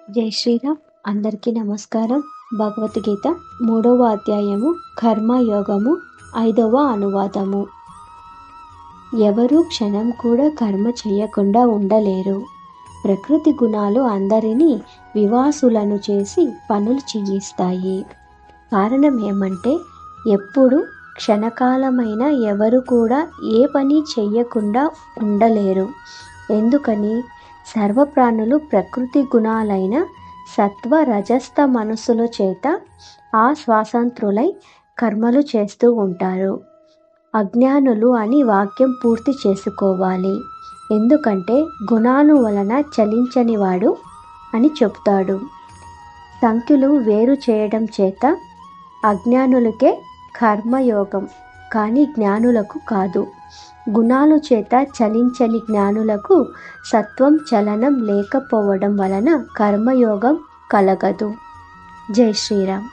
జై శ్రీరామ్. అందరికీ నమస్కారం. భగవద్గీత 3వ అధ్యాయము కర్మయోగము 5వ అనువాదము. ఎవరు క్షణం కూడా కర్మ చేయకుండా ఉండలేరు. ప్రకృతి గుణాలు అందరినీ వివాసులను చేసి పనులు చేయిస్తాయి. కారణం ఏమంటే ఎప్పుడు క్షణకాలమైన ఎవరు కూడా ఏ పని చెయ్యకుండా ఉండలేరు. ఎందుకని? సర్వప్రాణులు ప్రకృతి గుణాలైన సత్వ రజస్థ మనస్సుల చేత స్వాతంత్రులై కర్మలు చేస్తూ ఉంటారు. అజ్ఞానులు అని వాక్యం పూర్తి చేసుకోవాలి. ఎందుకంటే గుణాలు వలన చలించని వాడు అని చెప్తాడు. సంఖ్యలు వేరు చేయడం చేత అజ్ఞానులకే కర్మయోగం, కానీ జ్ఞానులకు కాదు. గుణాలు చేత చలించని జ్ఞానులకు సత్వం చలనం లేకపోవడం వలన కర్మయోగం కలగదు. జై శ్రీరామ్.